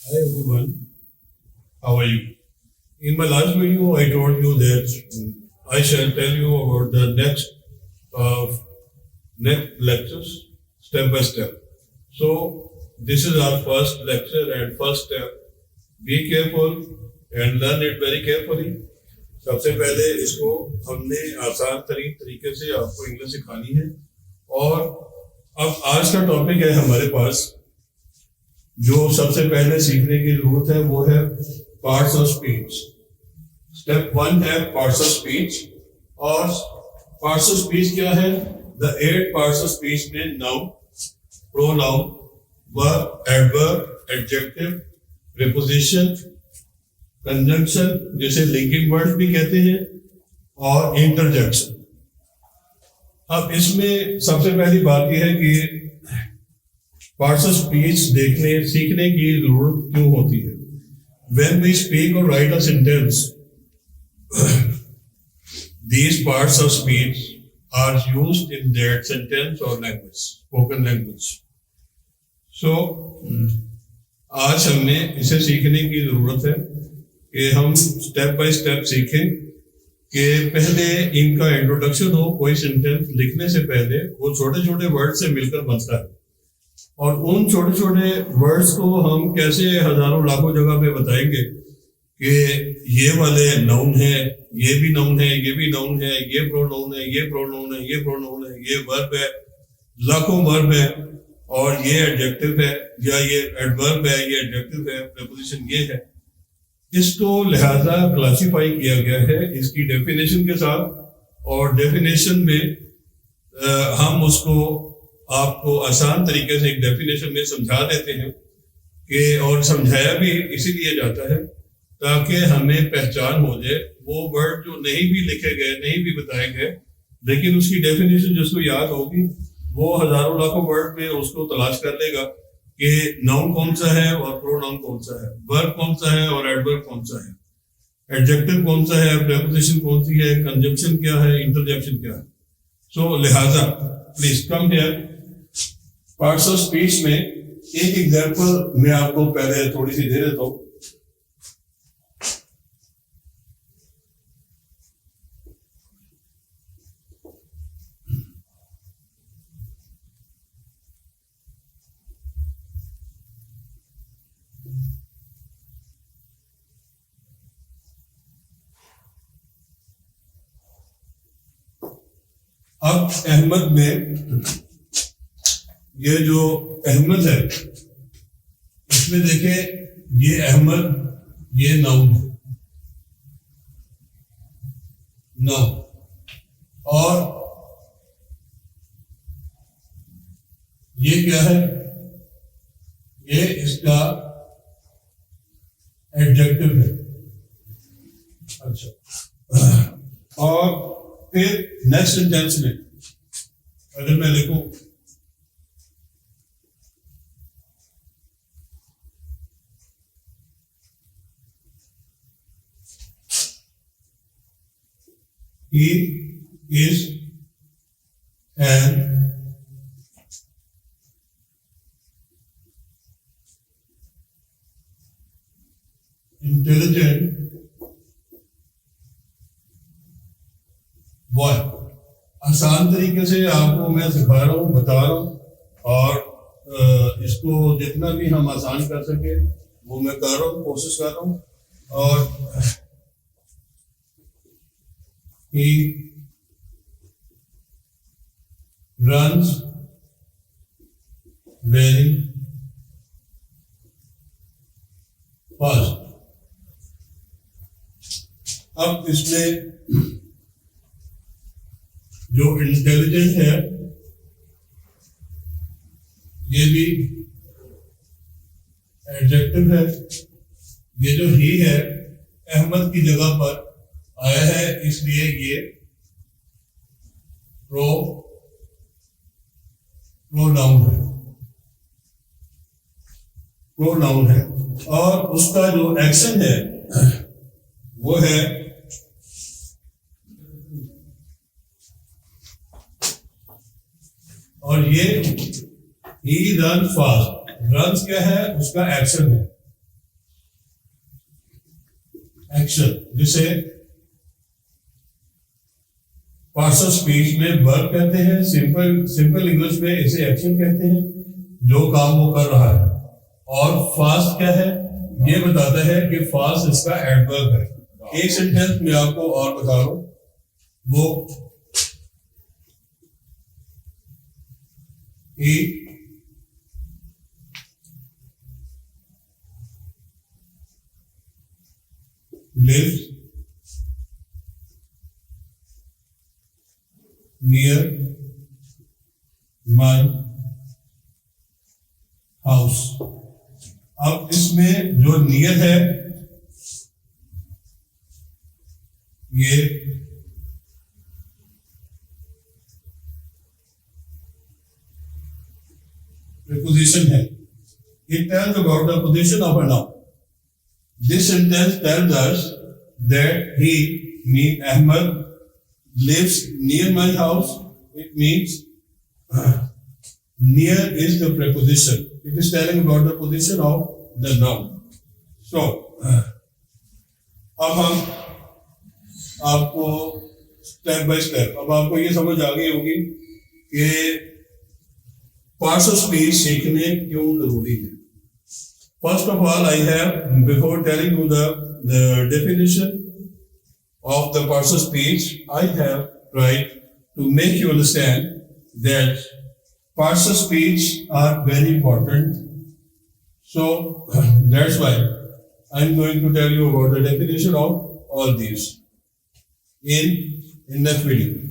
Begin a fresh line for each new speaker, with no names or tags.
Hi everyone, how are you? In my last video, I told you that I shall tell you about the uh, next lectures step by step. So this is our first lecture and first step. Be careful and learn it very carefully. सबसे पहले इसको हमने आसान तरीन तरीके से आपको English सिखानी है और अब आज का टॉपिक है हमारे पास जो सबसे पहले सीखने की जरूरत है वो है पार्ट्स ऑफ स्पीच। स्टेप 1 है पार्ट्स ऑफ स्पीच और पार्ट्स ऑफ स्पीच क्या है? द 8 पार्ट्स ऑफ स्पीच में noun, pronoun, verb, adverb, adjective, preposition, conjunction जिसे लिंकिंग वर्ड्स भी कहते हैं और इंटरजेक्शन। अब इसमें सबसे पहली बात यह है कि पार्ट्स ऑफ स्पीच देखने सीखने की जरूरत क्यों होती है? When we speak or write a sentence, these parts of speech are used in that sentence or language, spoken language. So, आज हमें इसे सीखने की जरूरत है कि हम स्टेप बाय स्टेप सीखें कि पहले इनका इंट्रोडक्शन हो। कोई सेंटेंस लिखने से पहले वो छोटे छोटे वर्ड से मिलकर बनता है और उन छोटे छोटे वर्ड्स को हम कैसे हजारों लाखों जगह पे बताएंगे कि ये वाले नाउन है, ये भी नाउन है, ये भी नाउन है, ये प्रोनाउन है, ये प्रोनाउन है, ये प्रोनाउन है, ये वर्ब है, लाखों वर्ब है और ये एडजेक्टिव है या ये एडवर्ब है, ये एडजेक्टिव है, प्रीपोजिशन ये है। इसको लिहाजा क्लासिफाई किया गया है इसकी डेफिनेशन के साथ और डेफिनेशन में हम उसको आपको आसान तरीके से एक डेफिनेशन में समझा देते हैं कि और समझाया भी इसीलिए जाता है ताकि हमें पहचान हो जाए। वो वर्ड जो नहीं भी लिखे गए, नहीं भी बताए गए, लेकिन उसकी डेफिनेशन जिसको याद होगी वो हजारों लाखों वर्ड में उसको तलाश कर लेगा कि नाउन कौन सा है और प्रोनाउन कौन सा है, वर्ब कौन सा है और एडवर्ब कौन सा है, एडजेक्टिव कौन सा है, प्रीपोजिशन कौन सी है, कंजंक्शन क्या है, इंटरजेक्शन क्या है। सो लिहाजा please come here. Parts of speech में एक एग्जांपल मैं आपको पहले थोड़ी सी दे देता हूं। अब अहमद में ये जो अहमद है इसमें देखें ये अहमद ये नाउन है, नाउन, और ये क्या है? ये इसका एडजेक्टिव है। अच्छा, और फिर नेक्स्ट सेंटेंस में अगर मैं लिखूं he is an intelligent boy। आसान तरीके से आपको मैं सिखा रहा हूँ, बता रहा हूँ और इसको जितना भी हम आसान कर सके वो मैं कर रहा हूँ, कोशिश कर रहा हूँ। और he runs very fast। अब इसमें जो इंटेलिजेंट है ये भी एडजेक्टिव है, ये जो ही है अहमद की जगह पर आया है इसलिए ये प्रोनाउन है, प्रोनाउन है। और उसका जो एक्शन है वो है ये ही रन फास्ट। रन क्या है? उसका एक्शन है। एक्शन, जिसे पार्ट्स ऑफ स्पीच में वर्ब कहते हैं, सिंपल इंग्लिश में इसे एक्शन कहते हैं, जो काम वो कर रहा है। और फास्ट क्या है, ये बताता है कि फास्ट इसका एडवर्ब है। एक सेंटेंस में आपको और बता रहा हूं, वो lives near my house। अब इसमें जो नियर है ये preposition है। It tells about the position of a noun. This sentence tells us that Ahmed lives near my house. It means near is the preposition. It is telling about the position of the noun. So, अब हम आपको step by step, अब आपको ये समझ आ गई होगी कि पार्ट्स ऑफ स्पीच सीखने क्यों जरूरी है। First of all, I have, before telling you the definition of the parts of speech, I have tried to make you understand that parts of speech are very important. So that's why I'm going to tell you about the definition of all these in next video.